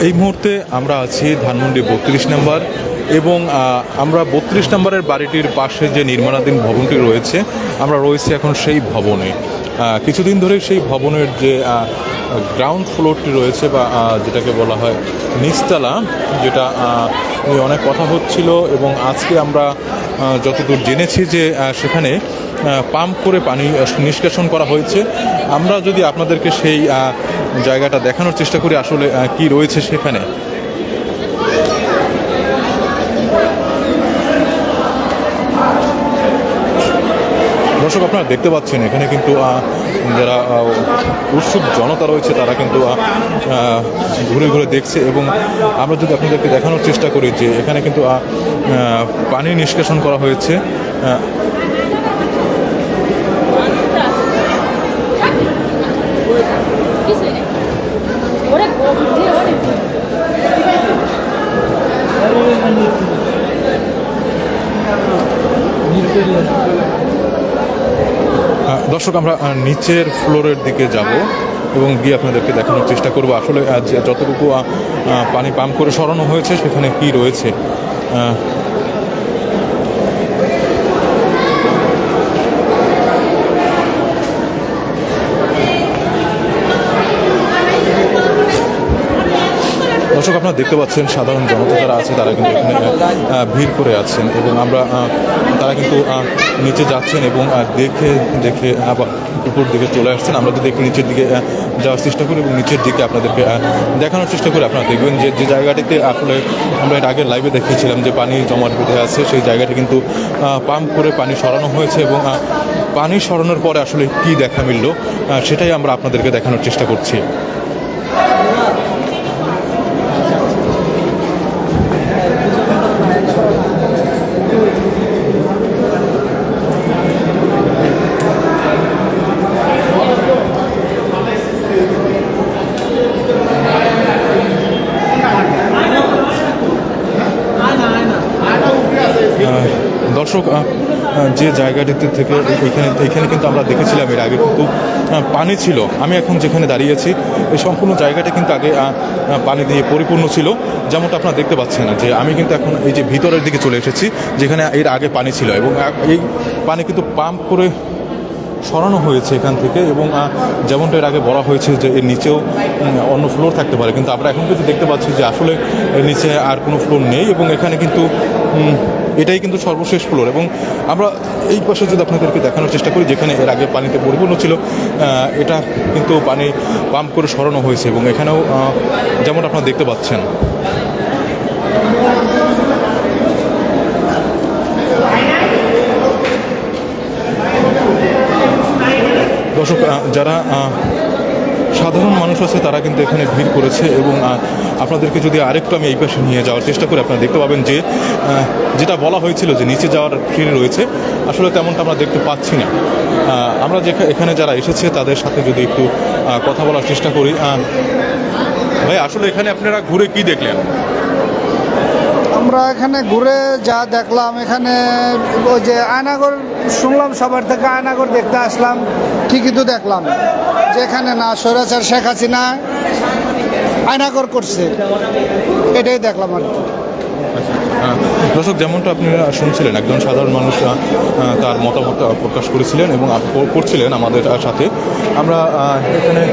এই মুহূর্তে আমরা আছি ধানমন্ডি 32 নম্বর এবং আমরা 32 নম্বরের বাড়িটির পাশে যে নির্মাণাধীন ভবনটি রয়েছে আমরা রয়েছি এখন সেই ভবনে। কিছুদিন ধরেই সেই ভবনের যে গ্রাউন্ড ফ্লোরটি রয়েছে বা যেটাকে বলা হয় নিচতলা, যেটা অনেক কথা হচ্ছিল এবং আজকে আমরা যতদূর জেনেছি যে সেখানে পাম্প করে পানি নিষ্কাশন করা হয়েছে। আমরা যদি আপনাদেরকে সেই জায়গাটা দেখানোর চেষ্টা করি আসলে কি রয়েছে সেখানে। দর্শক, আপনারা দেখতে পাচ্ছেন এখানে কিন্তু যারা উৎসুক জনতা রয়েছে তারা কিন্তু ঘুরে ঘুরে দেখছে এবং আমরা যদি আপনাদেরকে দেখানোর চেষ্টা করি যে এখানে কিন্তু পানি নিষ্কাশন করা হয়েছে। দর্শক, আমরা নিচের ফ্লোরের দিকে যাব এবং গিয়ে আপনাদেরকে দেখানোর চেষ্টা করব আসলে যতটুকু পানি পাম্প করে সরানো হয়েছে সেখানে কি রয়েছে। দর্শক, আপনারা দেখতে পাচ্ছেন সাধারণ জনতা যারা আছে তারা কিন্তু এখানে ভিড় করে আছেন এবং তারা কিন্তু নিচে যাচ্ছেন এবং দেখে দেখে আবার উপর দিকে চলে আসছেন। আমরা যদি একটু নিচের দিকে যাওয়ার চেষ্টা করি এবং নিচের দিকে আপনাদেরকে দেখানোর চেষ্টা করি, আপনারা দেখবেন যে জায়গাটিতে আসলে আমরা এর আগে লাইভে দেখিয়েছিলাম যে পানি জমাট বেঁধে আছে, সেই জায়গাটি কিন্তু পাম্প করে পানি সরানো হয়েছে এবং পানি সরানোর পরে আসলে কি দেখা মিলল সেটাই আমরা আপনাদেরকে দেখানোর চেষ্টা করছি। দর্শক, যে জায়গাটিতে থেকে এখানে কিন্তু আমরা দেখেছিলাম এর আগে কিন্তু পানি ছিল। আমি এখন যেখানে দাঁড়িয়েছি এই সম্পূর্ণ জায়গাটা কিন্তু আগে পানি দিয়ে পরিপূর্ণ ছিল, যেমনটা আপনারা দেখতে পাচ্ছেন যে আমি কিন্তু এখন এই যে ভিতরের দিকে চলে এসেছি যেখানে এর আগে পানি ছিল এবং এই পানি কিন্তু পাম্প করে সরানো হয়েছে এখান থেকে এবং যেমনটা এর আগে বলা হয়েছে যে এর নিচেও অন্য ফ্লোর থাকতে পারে, কিন্তু আমরা এখন কিন্তু দেখতে পাচ্ছি যে আসলে এর নিচে আর কোনো ফ্লোর নেই এবং এখানে কিন্তু এটাই কিন্তু সর্বশেষ ফ্লোর। এবং আমরা এই পাশে যদি আপনাদেরকে দেখানোর চেষ্টা করি যেখানে এর আগে পানিতে পরিপূর্ণ ছিল, এটা কিন্তু পানি পাম্প করে সরানো হয়েছে এবং এখানেও যেমন আপনারা দেখতে পাচ্ছেন। দর্শক, যারা সাধারণ মানুষ আছে তারা কিন্তু এখানে ভিড় করেছে এবং আপনাদেরকে যদি আরেকটু আমি এই পাশে নিয়ে যাওয়ার চেষ্টা করি আপনারা দেখতে পাবেন যে যেটা বলা হয়েছিল যে নিচে যাওয়ার সিঁড়ি রয়েছে আসলে তেমনটা আমরা দেখতে পাচ্ছি না। আমরা এখানে যারা এসেছে তাদের সাথে যদি একটু কথা বলার চেষ্টা করি। ভাই, আসলে এখানে আপনারা ঘুরে কি দেখলেন? আমরা এখানে ঘুরে যা দেখলাম, এখানে ওই যে আয়নাঘর শুনলাম সবার থেকে, আয়নাঘর দেখতে আসলাম। ঠিকই তো দেখলাম যে এখানে না স্বৈরাচার শেখ হাসিনা আয়নাঘর করছে, এটাই দেখলাম আর কি। দর্শক, যেমনটা আপনারা শুনছিলেন একজন সাধারণ মানুষ তার মতামত প্রকাশ করেছিলেন এবং করছিলেন আমাদের সাথে। আমরা এখানে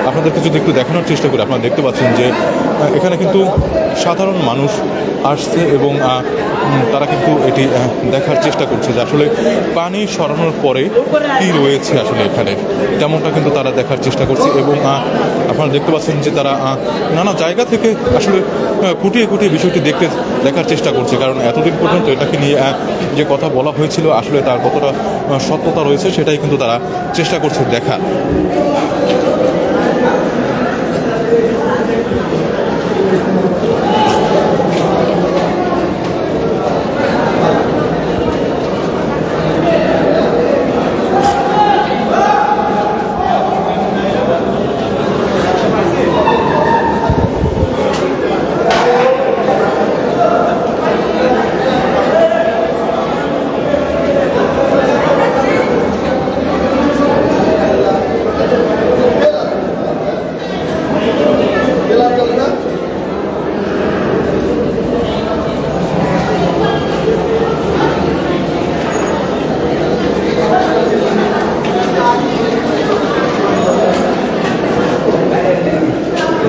আপনাদেরকে যদি একটু দেখানোর চেষ্টা করি আপনারা দেখতে পাচ্ছেন যে এখানে কিন্তু সাধারণ মানুষ আসছে এবং তারা কিন্তু এটি দেখার চেষ্টা করছে যে আসলে পানি সরানোর পরে কী রয়েছে আসলে এখানে, তেমনটা কিন্তু তারা দেখার চেষ্টা করছে এবং আপনারা দেখতে পাচ্ছেন যে তারা নানা জায়গা থেকে আসলে খুঁটিয়ে খুঁটিয়ে বিষয়টি দেখার চেষ্টা করছে, কারণ এতদিন পর্যন্ত এটাকে নিয়ে যে কথা বলা হয়েছিল আসলে তার কতটা সত্যতা রয়েছে সেটাই কিন্তু তারা চেষ্টা করছে দেখা।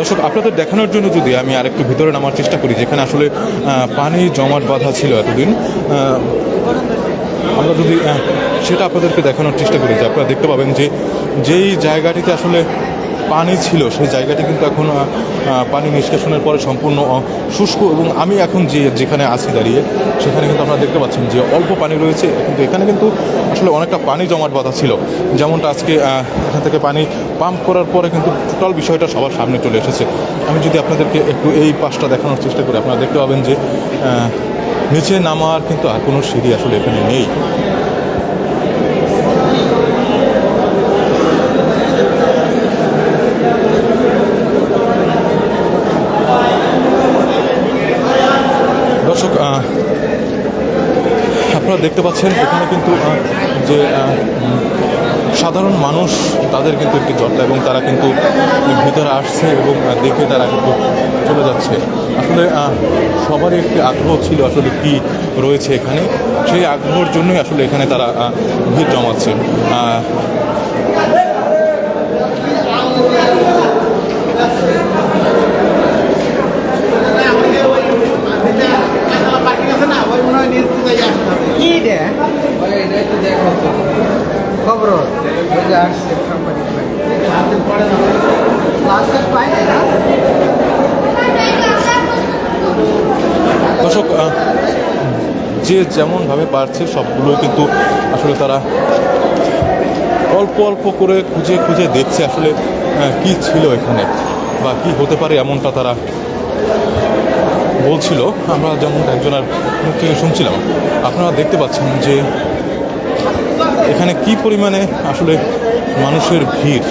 দর্শক আপনাদের দেখানোর জন্য যদি আমি আরেকটু ভিতরে নামার চেষ্টা করি, যেখানে আসলে পানি জমাট বাঁধা ছিল এতদিন, আমরা যদি সেটা আপনাদেরকে দেখানোর চেষ্টা করি, যে আপনারা দেখতে পাবেন যে যেই জায়গাটিতে আসলে পানি ছিল সেই জায়গাটি কিন্তু এখন পানি নিষ্কাশনের পরে সম্পূর্ণ শুষ্ক, এবং আমি এখন যেখানে আছি দাঁড়িয়ে সেখানে কিন্তু আপনারা দেখতে পাচ্ছেন যে অল্প পানি রয়েছে, কিন্তু এখানে কিন্তু আসলে অনেকটা পানি জমাট বাঁধা ছিল। যেমনটা আজকে এখান থেকে পানি পাম্প করার পরে কিন্তু টোটাল বিষয়টা সবার সামনে চলে এসেছে। আমি যদি আপনাদেরকে একটু এই পাশটা দেখানোর চেষ্টা করি, আপনারা দেখতে পাবেন যে নিচে নামার কিন্তু আর কোনো সিঁড়ি আসলে এখানে নেই। দর্শক আপনারা দেখতে পাচ্ছেন এখানে কিন্তু যে সাধারণ মানুষ তাদের কিন্তু একটি জটলা, এবং তারা কিন্তু ভিতরে আসছে এবং দেখে তারা কিন্তু চলে যাচ্ছে। আসলে সবারই একটি আগ্রহ ছিল আসলে কি রয়েছে এখানে, সেই আগ্রহের জন্যই আসলে এখানে তারা ভিড় জমাচ্ছে। দর্শক যে যেমনভাবে পারছে সবগুলো কিন্তু আসলে তারা অল্প অল্প করে খুঁজে খুঁজে দেখছে আসলে কি ছিল এখানে বা কি হতে পারে, এমনটা তারা বলছিল। আমরা যেমনটা একজনের মুখ থেকে শুনছিলাম, আপনারা দেখতে পাচ্ছেন যে এখানে কি পরিমাণে আসলে মানুষের ভিড়।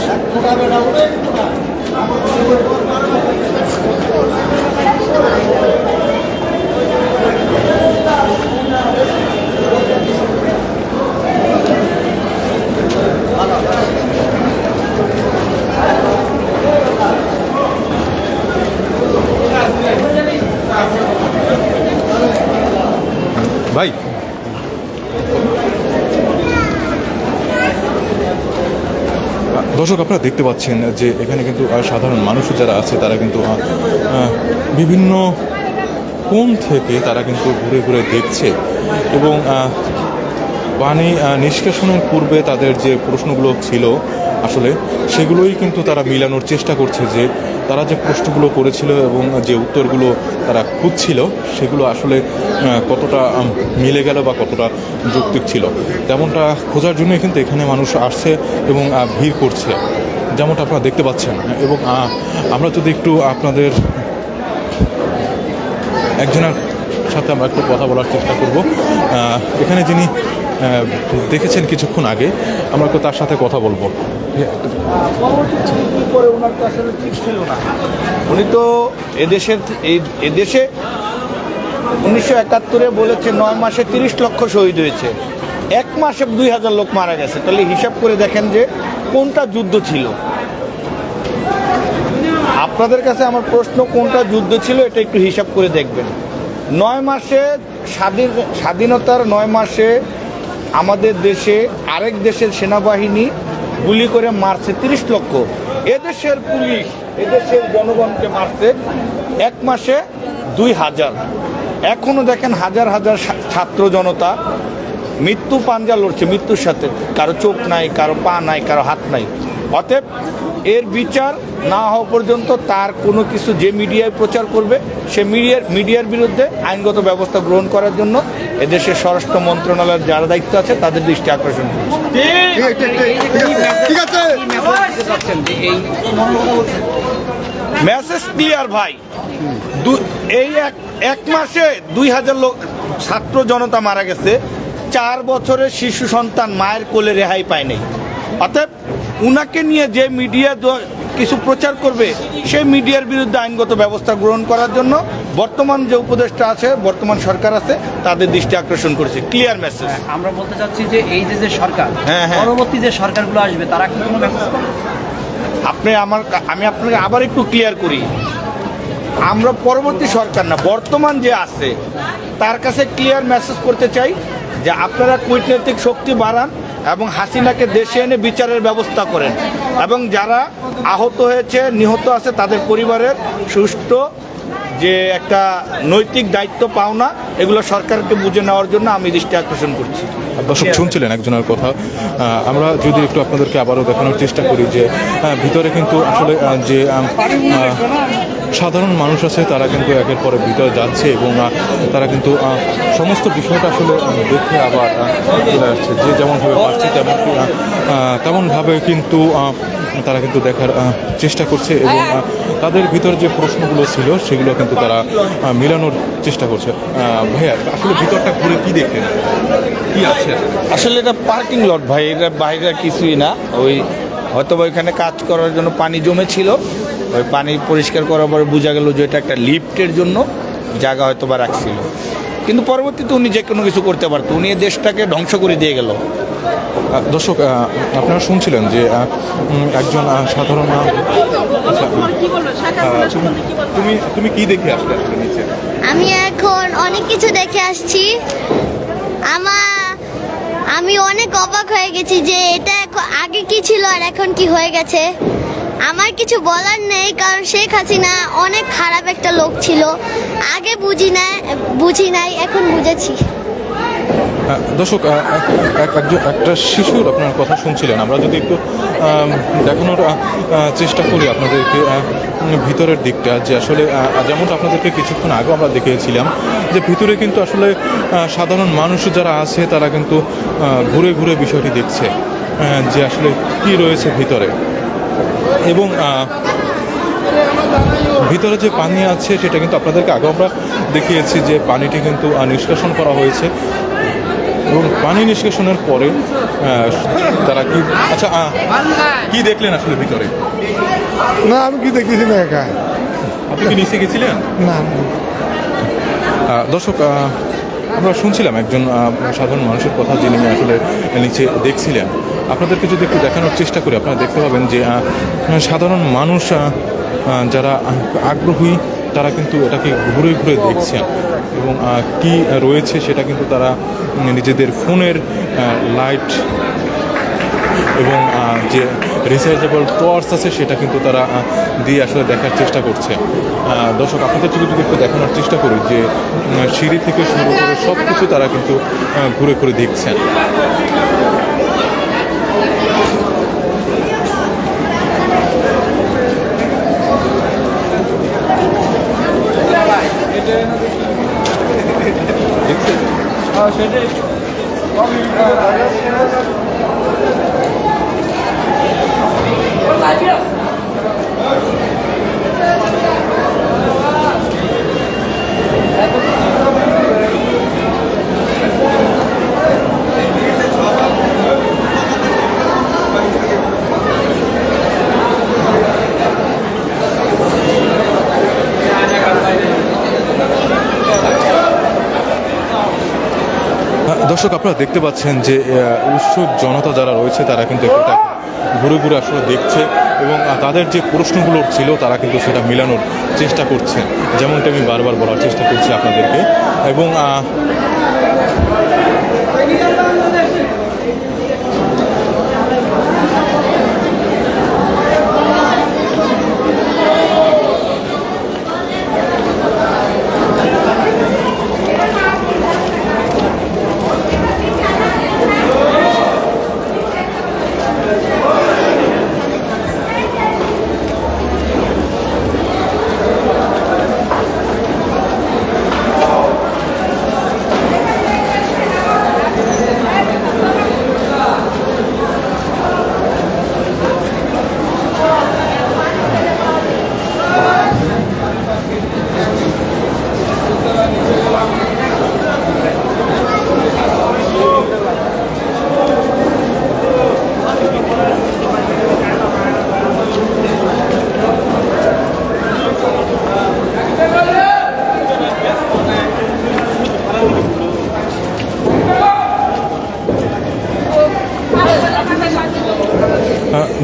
ভাই দর্শক আপনারা দেখতে পাচ্ছেন যে এখানে কিন্তু সাধারণ মানুষ যারা আছে তারা কিন্তু বিভিন্ন কোণ থেকে তারা কিন্তু ঘুরে ঘুরে দেখছে, এবং পানি নিষ্কাশনের পূর্বে তাদের যে প্রশ্নগুলো ছিল আসলে সেগুলোই কিন্তু তারা মিলানোর চেষ্টা করছে, যে তারা যে প্রশ্নগুলো করেছিল এবং যে উত্তরগুলো তারা খুঁজছিল সেগুলো আসলে কতটা মিলে গেল বা কতটা যৌক্তিক ছিল, তেমনটা খোঁজার জন্যই কিন্তু এখানে মানুষ আসছে এবং ভিড় করছে, যেমনটা আপনারা দেখতে পাচ্ছেন। এবং আমরা যদি একটু আপনাদের একজনের সাথে আমরা একটু কথা বলার চেষ্টা করব, এখানে যিনি দেখেছেন কিছুক্ষণ আগে, আমরা একটু তার সাথে কথা বলবো। উনি তো এদেশে 1971-এ বলেছে 9 মাসে 30 লক্ষ শহীদ হয়েছে, 1 মাসে 2000 লোক মারা গেছে। তাহলে হিসাব করে দেখেন যে কোনটা যুদ্ধ ছিল। আপনাদের কাছে আমার প্রশ্ন, কোনটা যুদ্ধ ছিল এটা একটু হিসাব করে দেখবেন। 9 মাসে স্বাধীনতার 9 মাসে আমাদের দেশে আরেক দেশের সেনাবাহিনী গুলি করে মারছে 30 লক্ষ। এদেশের পুলিশ এদেশের জনগণকে মারছে 1 মাসে 2000। এখনো দেখেন হাজার হাজার ছাত্র জনতা মৃত্যু পাঞ্জা লড়ছে মৃত্যুর সাথে, কারো চোখ নাই, কারো পা নাই, কারো হাত নাই। অতএব এর বিচার না হওয়া পর্যন্ত তার কোনো কিছু যে মিডিয়ায় প্রচার করবে সে মিডিয়ার বিরুদ্ধে আইনগত ব্যবস্থা গ্রহণ করার জন্য এদেশের স্বরাষ্ট্র মন্ত্রণালয়ের যারা দায়িত্ব আছে তাদের দৃষ্টি আকর্ষণ করছে। মেসেজ ক্লিয়ার ভাই। এই এক মাসে 2000 লোক ছাত্র জনতা মারা গেছে, 4 বছরের শিশু সন্তান মায়ের কোলে রেহাই পায় নাই। অতএব উনাকে নিয়ে যে মিডিয়া কিছু প্রচার করবে সেই মিডিয়ার বিরুদ্ধে আইনগত ব্যবস্থা গ্রহণ করার জন্য বর্তমান যে উপদেষ্টা আছে, বর্তমান সরকার আছে, তাদের দৃষ্টি আকর্ষণ করেছে। Clear message. আমরা বলতে চাচ্ছি যে এই যে সরকার, পরবর্তী যে সরকারগুলো আসবে তারা কি কোনো মেসেজ করবে? আমি আপনাকে আবার একটু ক্লিয়ার করি, আমরা পরবর্তী সরকার না, বর্তমান যে আছে তার কাছে ক্লিয়ার মেসেজ করতে চাই যে আপনারা কূটনৈতিক শক্তি বাড়ান এবং হাসিনাকে দেশে এনে বিচারের ব্যবস্থা করেন এবং যারা আহত হয়েছে নিহত আছে তাদের পরিবারের সুষ্ঠু যে একটা নৈতিক দায়িত্ব পাওনা এগুলো সরকারকে বুঝে নেওয়ার জন্য আমি দৃষ্টি আকর্ষণ করছি। দর্শক শুনছিলেন একজনের কথা। আমরা যদি একটু আপনাদেরকে আবারও দেখানোর চেষ্টা করি যে ভিতরে কিন্তু আসলে যে সাধারণ মানুষ আছে তারা কিন্তু একের পরে ভিতরে যাচ্ছে এবং তারা কিন্তু সমস্ত বিষয়টা আসলে দেখে আবার চলে আসছে। যে যেমনভাবে পারছে তেমনভাবে কিন্তু তারা কিন্তু দেখার চেষ্টা করছে এবং তাদের ভিতর যে প্রশ্নগুলো ছিল সেগুলো কিন্তু তারা মেলানোর চেষ্টা করছে। ভাইয়া আসলে ভিতরটা ঘুরে কি দেখলেন, কি আছে? আসলে এটা পার্কিং লট ভাই, এটা বাইরে কিছুই না। ওই হয়তো ওইখানে কাজ করার জন্য পানি জমেছিল, ওই পানি পরিষ্কার করার পরে বোঝা গেল যে এটা একটা লিফটের জন্য জায়গা হয়তো বা রাখছিল, কিন্তু পরবর্তীতে উনি যে কোনো কিছু করতে পারতো, উনি এই দেশটাকে ধ্বংস করে দিয়ে গেল। দর্শক আপনারা শুনছিলেন যে একজন সাধারণ তুমি কি দেখে আসলে নিচে? আমি এখন অনেক কিছু দেখে আসছি। আমি অনেক অবাক হয়ে গেছি যে এটা আগে কি ছিল আর এখন কি হয়ে গেছে। আমার কিছু বলার নেই, কারণ শেখ হাসিনা অনেক খারাপ একটা লোক ছিল। আগে বুঝি নাই, এখন বুঝেছি। দর্শক একটা শিশুর আপনার কথা শুনছিলেন। আমরা যদি একটু দেখানোর চেষ্টা করি আপনাদেরকে ভিতরের দিকটা, যে আসলে যেমনটা আপনাদেরকে কিছুক্ষণ আগে আমরা দেখিয়েছিলাম যে ভিতরে কিন্তু আসলে সাধারণ মানুষ যারা আছে তারা কিন্তু ঘুরে ঘুরে বিষয়টি দেখছে যে আসলে কি রয়েছে ভিতরে। এবং ভিতরে যে পানি আছে সেটা কিন্তু আপনাদেরকে আগে আমরা দেখিয়েছি যে পানিটি কিন্তু নিষ্কাশন করা হয়েছে এবং পানি নিষ্কাশনের পরে তারা কি কি দেখলেন আসলে ভিতরে? না, আমি কি দেখেছি না একা। আপনি কি নিচে গেছিলেন? না। দর্শক আমরা শুনছিলাম একজন সাধারণ মানুষের কথা, যিনি আসলে নিচে দেখছিলেন। আপনাদেরকে যদি একটু দেখানোর চেষ্টা করি আপনারা দেখতে পাবেন যে সাধারণ মানুষ যারা আগ্রহী তারা কিন্তু এটাকে ঘুরে ঘুরে দেখছেন এবং কি রয়েছে সেটা কিন্তু তারা নিজেদের ফোনের লাইট এবং যে রিচার্জেবল টর্চ আছে সেটা কিন্তু তারা দিয়ে আসলে দেখার চেষ্টা করছে। দর্শক আপনাদের যদি একটু দেখানোর চেষ্টা করি যে সিঁড়ি থেকে শুরু করে সব কিছু তারা কিন্তু ঘুরে ঘুরে দেখছেন। দর্শক আপনারা দেখতে পাচ্ছেন যে উৎসুক জনতা যারা রয়েছে তারা কিন্তু এটা ঘুরে ঘুরে আসলে দেখছে এবং তাদের যে প্রশ্নগুলো ছিল তারা কিন্তু সেটা মেলানোর চেষ্টা করছে, যেমনটা আমি বারবার বলার চেষ্টা করছি আপনাদেরকে। এবং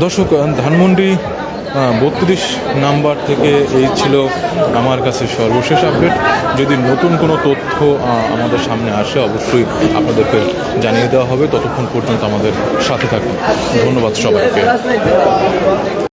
দর্শক ধানমন্ডি 32 নাম্বার থেকে এই ছিল আমার কাছে সর্বশেষ আপডেট। যদি নতুন কোনো তথ্য আমাদের সামনে আসে অবশ্যই আপনাদেরকে জানিয়ে দেওয়া হবে। ততক্ষণ পর্যন্ত আমাদের সাথে থাকুন। ধন্যবাদ সবাইকে।